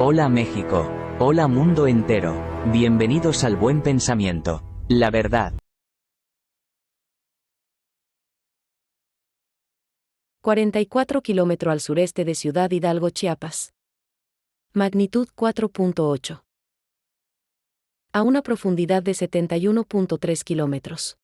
Hola México. Hola mundo entero. Bienvenidos al buen pensamiento. La verdad. 44 kilómetros al sureste de Ciudad Hidalgo, Chiapas. Magnitud 4.8. A una profundidad de 71.3 kilómetros.